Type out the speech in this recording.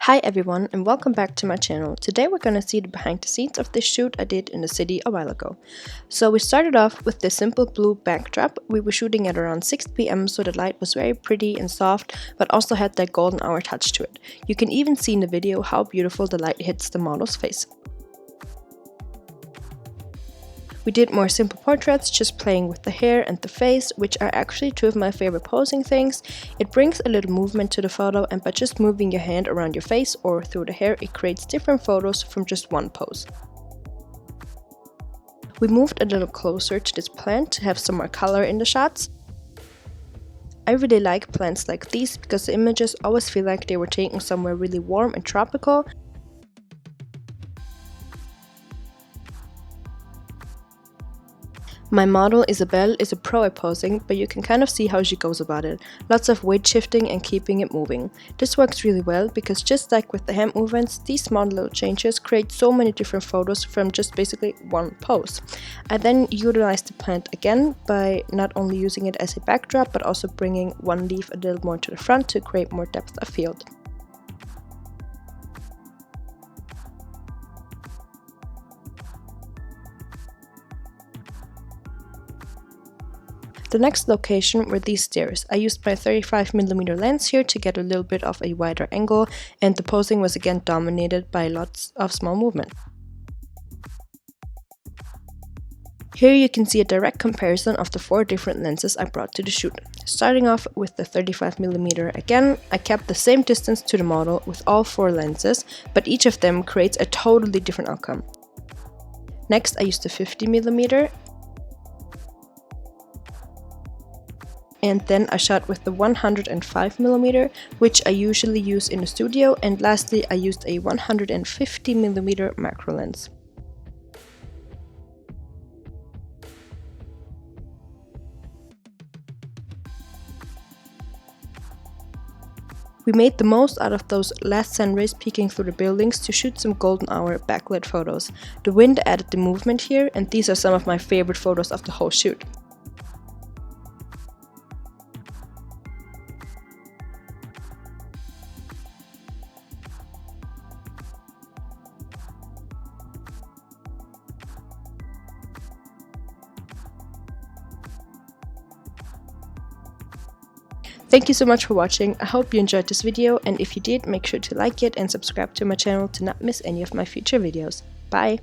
Hi everyone and welcome back to my channel. Today we're gonna see the behind the scenes of this shoot I did in the city a while ago. So we started off with this simple blue backdrop. We were shooting at around 6 p.m. so the light was very pretty and soft but also had that golden hour touch to it. You can even see in the video how beautiful the light hits the model's face. We did more simple portraits, just playing with the hair and the face, which are actually two of my favorite posing things. It brings a little movement to the photo, and by just moving your hand around your face or through the hair, it creates different photos from just one pose. We moved a little closer to this plant to have some more color in the shots. I really like plants like these because the images always feel like they were taken somewhere really warm and tropical. My model Isabelle is a pro at posing, but you can kind of see how she goes about it. Lots of weight shifting and keeping it moving. This works really well because just like with the hand movements, these small little changes create so many different photos from just basically one pose. I then utilized the plant again by not only using it as a backdrop but also bringing one leaf a little more to the front to create more depth of field. The next location were these stairs. I used my 35mm lens here to get a little bit of a wider angle, and the posing was again dominated by lots of small movement. Here you can see a direct comparison of the 4 different lenses I brought to the shoot. Starting off with the 35mm again, I kept the same distance to the model with all 4 lenses, but each of them creates a totally different outcome. Next I used the 50mm. And then I shot with the 105mm, which I usually use in the studio, and lastly I used a 150mm macro lens. We made the most out of those last sun rays peeking through the buildings to shoot some golden hour backlit photos. The wind added the movement here, and these are some of my favorite photos of the whole shoot. Thank you so much for watching. I hope you enjoyed this video, and if you did, make sure to like it and subscribe to my channel to not miss any of my future videos. Bye!